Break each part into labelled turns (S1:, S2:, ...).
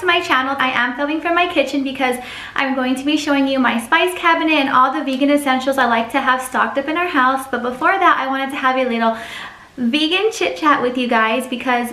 S1: to my channel. I am filming from my kitchen because I'm going to be showing you my spice cabinet and all the vegan essentials I like to have stocked up in our house. But before that, I wanted to have a little vegan chit chat with you guys because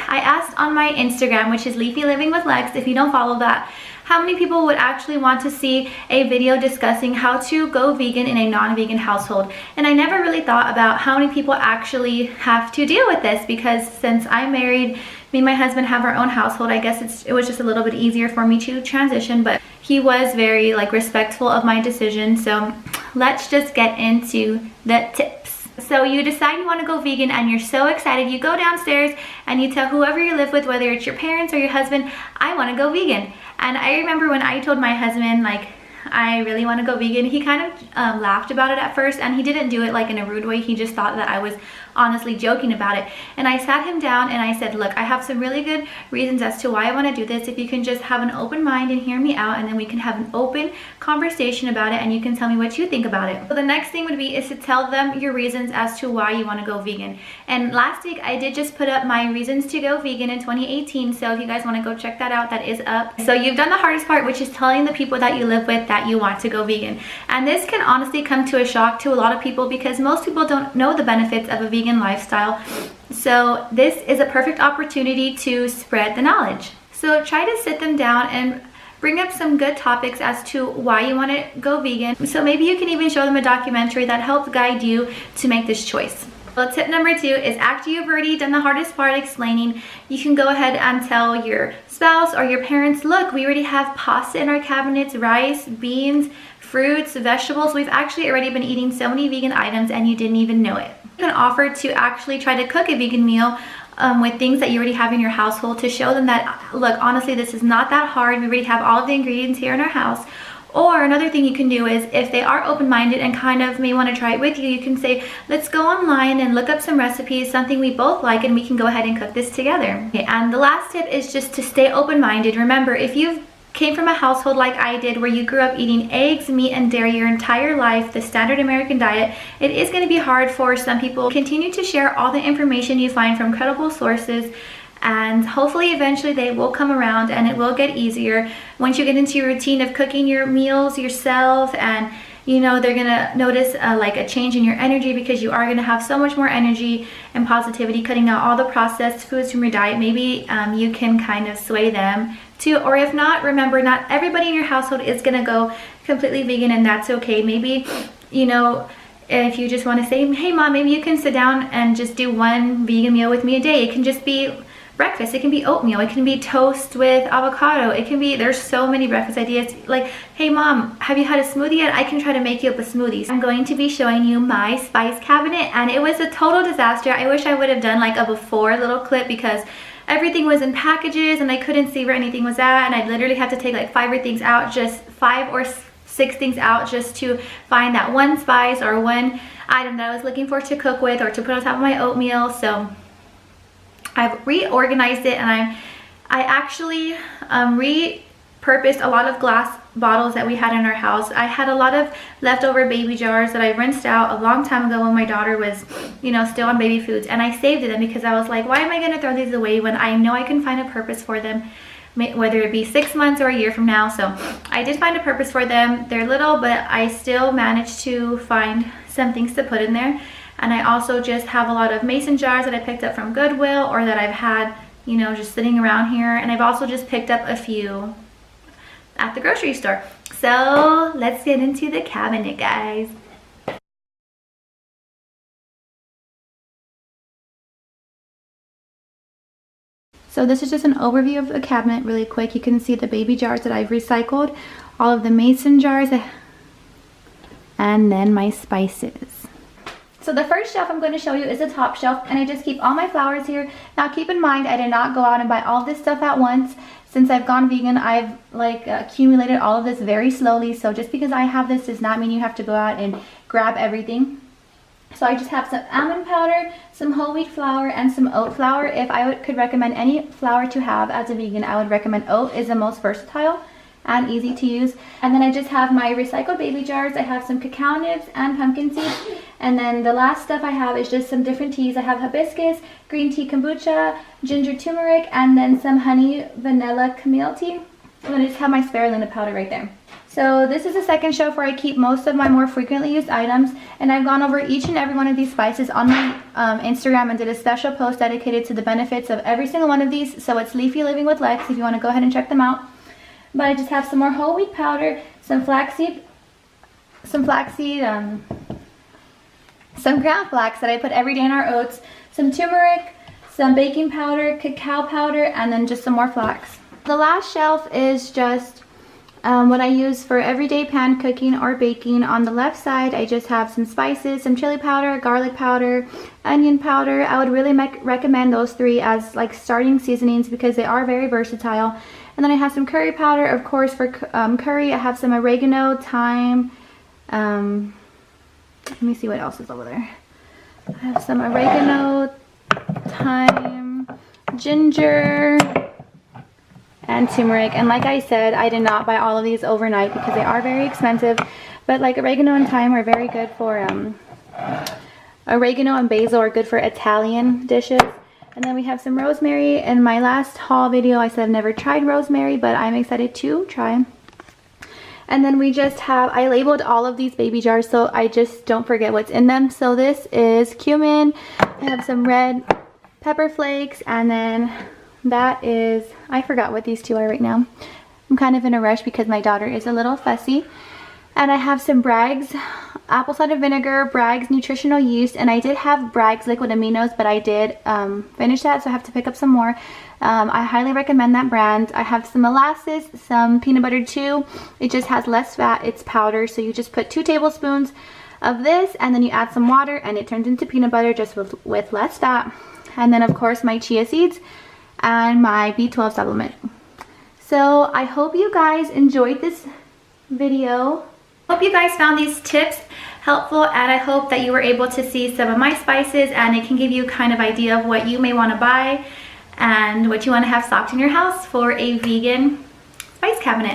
S1: I asked on my Instagram, which is leafylivingwithlex, if you don't follow that, how many people would actually want to see a video discussing how to go vegan in a non-vegan household. And I never really thought about how many people actually have to deal with this, because since I'm married, me and my husband have our own household. I guess it was just a little bit easier for me to transition, but he was very respectful of my decision. So let's just get into the tips. So you decide you want to go vegan and you're so excited. You go downstairs and you tell whoever you live with, whether it's your parents or your husband, I want to go vegan. And I remember when I told my husband, I really want to go vegan, he kind of laughed about it at first, and he didn't do it in a rude way. He just thought that I was honestly joking about it. And I sat him down and I said, look, I have some really good reasons as to why I want to do this. If you can just have an open mind and hear me out, and then we can have an open conversation about it, and you can tell me what you think about it. So the next thing would be is to tell them your reasons as to why you want to go vegan. And last week I did just put up my reasons to go vegan in 2018, so if you guys want to go check that out, that is up. So you've done the hardest part, which is telling the people that you live with that you want to go vegan. And this can honestly come to a shock to a lot of people, because most people don't know the benefits of a vegan lifestyle. So this is a perfect opportunity to spread the knowledge. So try to sit them down and bring up some good topics as to why you want to go vegan. So maybe you can even show them a documentary that helps guide you to make this choice. Well, tip number 2 is after you've already done the hardest part explaining, you can go ahead and tell your spouse or your parents, look, we already have pasta in our cabinets, rice, beans, fruits, vegetables. We've actually already been eating so many vegan items and you didn't even know it. You can offer to actually try to cook a vegan meal with things that you already have in your household, to show them that, look, honestly, this is not that hard. We already have all of the ingredients here in our house. Or another thing you can do is, if they are open-minded and kind of may want to try it with you, you can say, let's go online and look up some recipes, something we both like, and we can go ahead and cook this together. Okay, and the last tip is just to stay open-minded. Remember, if you came from a household like I did, where you grew up eating eggs, meat, and dairy your entire life, the standard American diet, it is going to be hard for some people. Continue to share all the information you find from credible sources, and hopefully eventually they will come around and it will get easier once you get into your routine of cooking your meals yourself. And they're gonna notice a change in your energy, because you are gonna have so much more energy and positivity, cutting out all the processed foods from your diet. Maybe you can kind of sway them too. Or if not, remember, not everybody in your household is gonna go completely vegan, and that's okay. Maybe if you just want to say, hey mom, maybe you can sit down and just do one vegan meal with me a day. It can just be breakfast, it can be oatmeal, it can be toast with avocado, it can be, there's so many breakfast ideas. Like, hey mom, have you had a smoothie yet? I can try to make you up a smoothie. I'm going to be showing you my spice cabinet, and it was a total disaster. I wish I would have done a before little clip, because everything was in packages and I couldn't see where anything was at, and I literally had to take 5 things out, just 5 or 6 things out, just to find that one spice or one item that I was looking for to cook with or to put on top of my oatmeal. So I've reorganized it, and I actually repurposed a lot of glass bottles that we had in our house. I had a lot of leftover baby jars that I rinsed out a long time ago when my daughter was, still on baby foods, and I saved them because I was like, why am I going to throw these away when I know I can find a purpose for them, whether it be 6 months or a year from now. So I did find a purpose for them. They're little, but I still managed to find some things to put in there. And I also just have a lot of mason jars that I picked up from Goodwill, or that I've had, just sitting around here. And I've also just picked up a few at the grocery store. So let's get into the cabinet, guys. So this is just an overview of the cabinet really quick. You can see the baby jars that I've recycled, all of the mason jars, and then my spices. So the first shelf I'm going to show you is the top shelf, and I just keep all my flowers here. Now keep in mind, I did not go out and buy all this stuff at once. Since I've gone vegan, I've accumulated all of this very slowly. So just because I have this does not mean you have to go out and grab everything. So I just have some almond powder, some whole wheat flour, and some oat flour. If I could recommend any flour to have as a vegan, I would recommend oat. Is the most versatile. and easy to use. And then I just have my recycled baby jars. I have some cacao nibs and pumpkin seeds. And then the last stuff I have is just some different teas. I have hibiscus, green tea kombucha, ginger turmeric, and then some honey vanilla chamomile tea. And then I just have my spirulina powder right there. So this is the second shelf where I keep most of my more frequently used items, and I've gone over each and every one of these spices on my Instagram and did a special post dedicated to the benefits of every single one of these. So it's Leafy Living with Lex if you want to go ahead and check them out. But I just have some more whole wheat powder, some ground flax that I put every day in our oats, some turmeric, some baking powder, cacao powder, and then just some more flax. The last shelf is just what I use for everyday pan cooking or baking. On the left side, I just have some spices, some chili powder, garlic powder, onion powder. I would really recommend those three as like starting seasonings because they are very versatile. And then I have some curry powder, of course, for curry. I have some oregano, thyme. Let me see what else is over there. I have some oregano, thyme, ginger, and turmeric. And like I said, I did not buy all of these overnight because they are very expensive. But like oregano and thyme are very good for, oregano and basil are good for Italian dishes. And then we have some rosemary. In my last haul video, I said I've never tried rosemary, but I'm excited to try. And then we just have, I labeled all of these baby jars so I just don't forget what's in them. So this is cumin. I have some red pepper flakes, and then that is, I forgot what these two are right now. I'm kind of in a rush because my daughter is a little fussy. And I have some Bragg's apple cider vinegar, Bragg's nutritional yeast, and I did have Bragg's liquid aminos, but I did finish that, so I have to pick up some more. I highly recommend that brand. I have some molasses, some peanut butter too. It just has less fat. It's powder, so you just put 2 tablespoons of this, and then you add some water, and it turns into peanut butter just with less fat. And then of course my chia seeds and my B12 supplement. So I hope you guys enjoyed this video. Hope you guys found these tips helpful, and I hope that you were able to see some of my spices and it can give you kind of idea of what you may want to buy and what you want to have stocked in your house for a vegan spice cabinet.